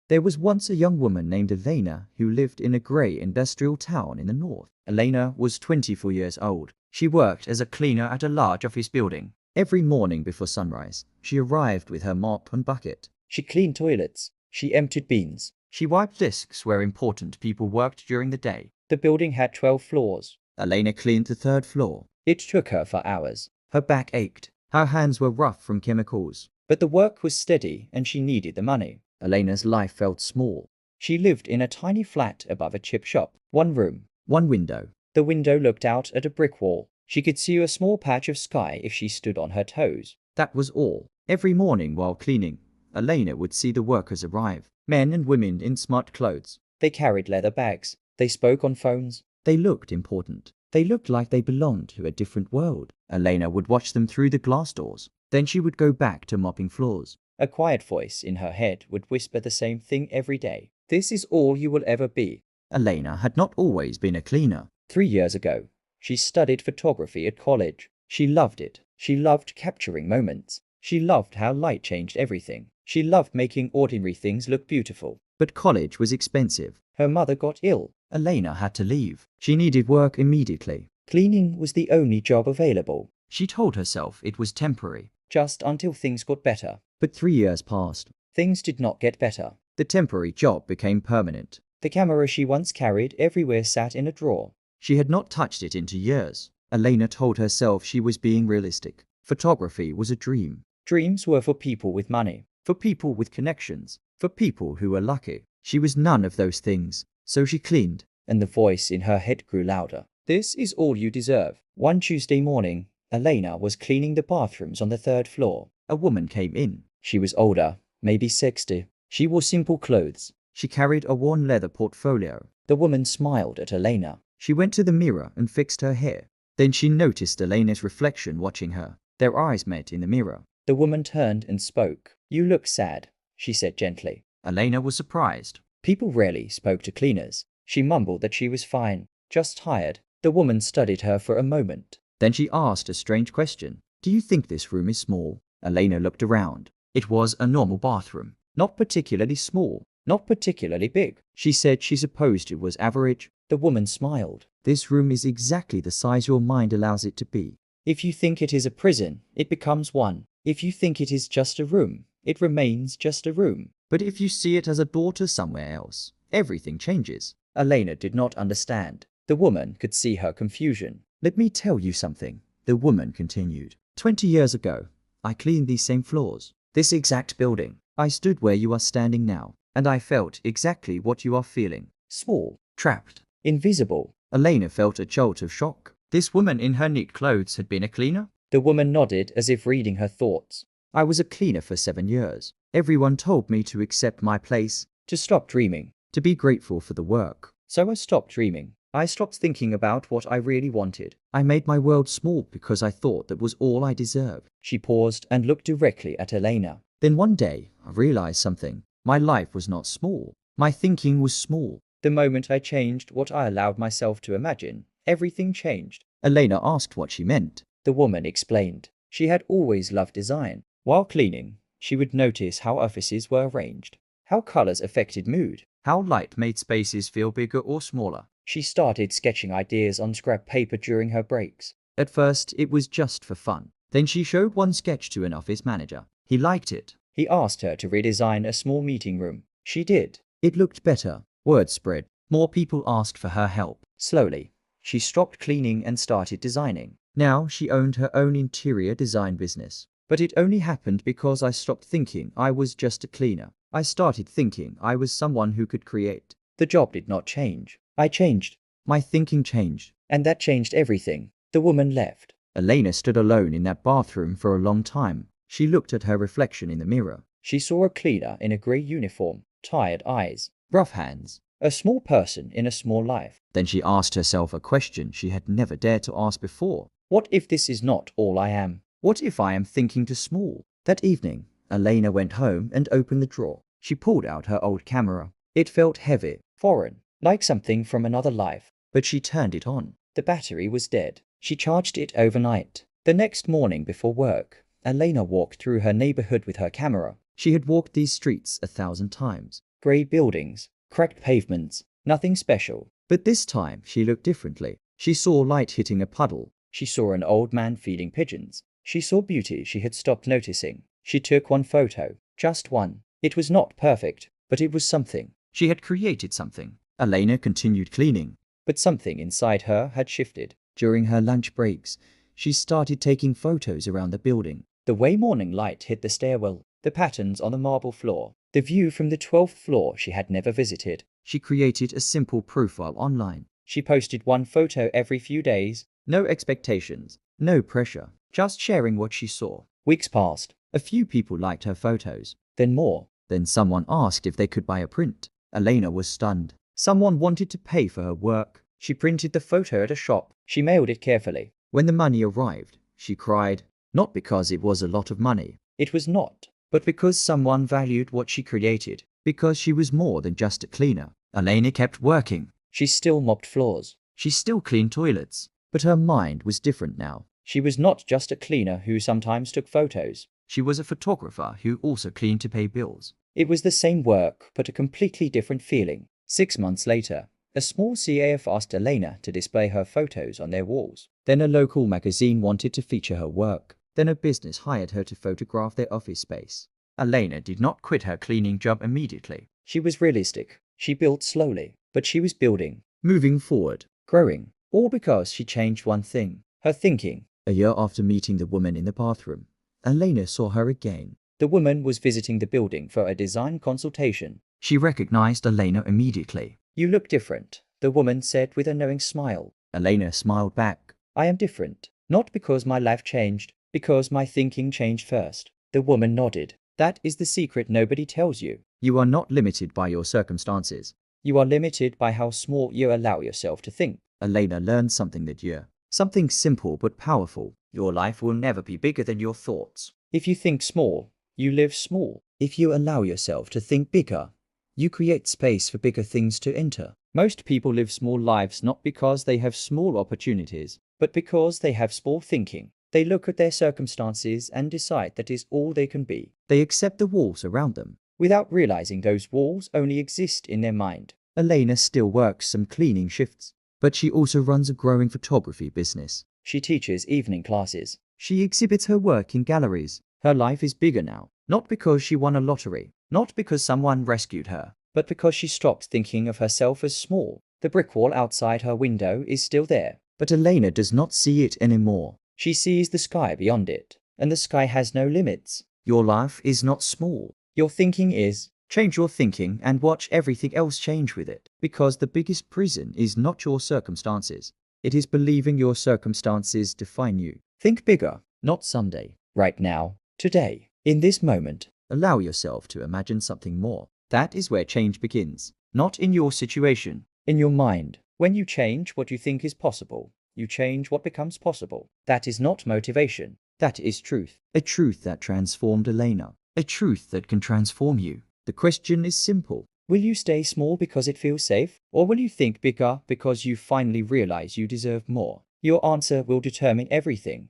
There was once a young woman named Elena who lived in a grey industrial town in the north. Elena was 24 years old. She worked as a cleaner at a large office building. Every morning before sunrise, she arrived with her mop and bucket. She cleaned toilets. She emptied bins. She wiped desks where important people worked during the day. The building had 12 floors. Elena cleaned the third floor. It took her for hours. Her back ached. Her hands were rough from chemicals. But the work was steady and she needed the money. Elena's life felt small. She lived in a tiny flat above a chip shop. One room, one window. The window looked out at a brick wall. She could see a small patch of sky if she stood on her toes. That was all. Every morning while cleaning, Elena would see the workers arrive. Men and women in smart clothes. They carried leather bags. They spoke on phones. They looked important. They looked like they belonged to a different world. Elena would watch them through the glass doors. Then she would go back to mopping floors. A quiet voice in her head would whisper the same thing every day. This is all you will ever be. Elena had not always been a cleaner. 3 years ago, she studied photography at college. She loved it. She loved capturing moments. She loved how light changed everything. She loved making ordinary things look beautiful. But college was expensive. Her mother got ill. Elena had to leave. She needed work immediately. Cleaning was the only job available. She told herself it was temporary, just until things got better. But 3 years passed. Things did not get better. The temporary job became permanent. The camera she once carried everywhere sat in a drawer. She had not touched it into years. Elena told herself she was being realistic. Photography was a dream. Dreams were for people with money, for people with connections, for people who were lucky. She was none of those things. So she cleaned, and the voice in her head grew louder. This is all you deserve. One Tuesday morning, Elena was cleaning the bathrooms on the 3rd floor. A woman came in. She was older, maybe 60. She wore simple clothes. She carried a worn leather portfolio. The woman smiled at Elena. She went to the mirror and fixed her hair. Then she noticed Elena's reflection watching her. Their eyes met in the mirror. The woman turned and spoke. You look sad, she said gently. Elena was surprised. People rarely spoke to cleaners. She mumbled that she was fine, just tired. The woman studied her for a moment. Then she asked a strange question. Do you think this room is small? Elena looked around. It was a normal bathroom. Not particularly small, not particularly big. She said she supposed it was average. The woman smiled. This room is exactly the size your mind allows it to be. If you think it is a prison, it becomes one. If you think it is just a room, it remains just a room. But if you see it as a door to somewhere else, everything changes. Elena did not understand. The woman could see her confusion. Let me tell you something, the woman continued. 20 years ago, I cleaned these same floors, this exact building. I stood where you are standing now, and I felt exactly what you are feeling. Small, trapped, invisible. Elena felt a jolt of shock. This woman in her neat clothes had been a cleaner? The woman nodded as if reading her thoughts. I was a cleaner for 7 years. Everyone told me to accept my place, to stop dreaming, to be grateful for the work. So I stopped dreaming. I stopped thinking about what I really wanted. I made my world small because I thought that was all I deserved. She paused and looked directly at Elena. Then one day, I realized something. My life was not small. My thinking was small. The moment I changed what I allowed myself to imagine, everything changed. Elena asked what she meant. The woman explained. She had always loved design. While cleaning, she would notice how offices were arranged, how colors affected mood, how light made spaces feel bigger or smaller. She started sketching ideas on scrap paper during her breaks. At first, it was just for fun. Then she showed one sketch to an office manager. He liked it. He asked her to redesign a small meeting room. She did. It looked better. Word spread. More people asked for her help. Slowly, she stopped cleaning and started designing. Now she owned her own interior design business. But it only happened because I stopped thinking I was just a cleaner. I started thinking I was someone who could create. The job did not change. I changed. My thinking changed. And that changed everything. The woman left. Elena stood alone in that bathroom for a long time. She looked at her reflection in the mirror. She saw a cleaner in a grey uniform, tired eyes, rough hands, a small person in a small life. Then she asked herself a question she had never dared to ask before. What if this is not all I am? What if I am thinking too small? That evening, Elena went home and opened the drawer. She pulled out her old camera. It felt heavy, foreign, like something from another life. But she turned it on. The battery was dead. She charged it overnight. The next morning before work, Elena walked through her neighborhood with her camera. She had walked these streets 1,000 times. Grey buildings, cracked pavements, nothing special. But this time she looked differently. She saw light hitting a puddle. She saw an old man feeding pigeons. She saw beauty she had stopped noticing. She took one photo, just one. It was not perfect, but it was something. She had created something. Elena continued cleaning, but something inside her had shifted. During her lunch breaks, she started taking photos around the building. The way morning light hit the stairwell, the patterns on the marble floor, the view from the 12th floor she had never visited. She created a simple profile online. She posted one photo every few days. No expectations, no pressure, just sharing what she saw. Weeks passed. A few people liked her photos, then more. Then someone asked if they could buy a print. Elena was stunned. Someone wanted to pay for her work. She printed the photo at a shop. She mailed it carefully. When the money arrived, she cried. Not because it was a lot of money. It was not. But because someone valued what she created. Because she was more than just a cleaner. Elena kept working. She still mopped floors. She still cleaned toilets. But her mind was different now. She was not just a cleaner who sometimes took photos. She was a photographer who also cleaned to pay bills. It was the same work, but a completely different feeling. 6 months later, a small CAF asked Elena to display her photos on their walls. Then a local magazine wanted to feature her work. Then a business hired her to photograph their office space. Elena did not quit her cleaning job immediately. She was realistic. She built slowly, but she was building, moving forward, growing. All because she changed one thing, her thinking. A year after meeting the woman in the bathroom, Elena saw her again. The woman was visiting the building for a design consultation. She recognized Elena immediately. You look different, the woman said with a knowing smile. Elena smiled back. I am different, not because my life changed, because my thinking changed first. The woman nodded. That is the secret nobody tells you. You are not limited by your circumstances. You are limited by how small you allow yourself to think. Elena learned something that year. Something simple but powerful. Your life will never be bigger than your thoughts. If you think small, you live small. If you allow yourself to think bigger, you create space for bigger things to enter. Most people live small lives not because they have small opportunities, but because they have small thinking. They look at their circumstances and decide that is all they can be. They accept the walls around them, without realizing those walls only exist in their mind. Elena still works some cleaning shifts, but she also runs a growing photography business. She teaches evening classes. She exhibits her work in galleries. Her life is bigger now, not because she won a lottery, not because someone rescued her, but because she stopped thinking of herself as small. The brick wall outside her window is still there, but Elena does not see it anymore. She sees the sky beyond it, and the sky has no limits. Your life is not small. Your thinking is. Change your thinking and watch everything else change with it. Because the biggest prison is not your circumstances. It is believing your circumstances define you. Think bigger, not someday, right now, today, in this moment. Allow yourself to imagine something more. That is where change begins. Not in your situation, in your mind. When you change what you think is possible, you change what becomes possible. That is not motivation. That is truth. A truth that transformed Elena. A truth that can transform you. The question is simple. Will you stay small because it feels safe? Or will you think bigger because you finally realize you deserve more? Your answer will determine everything.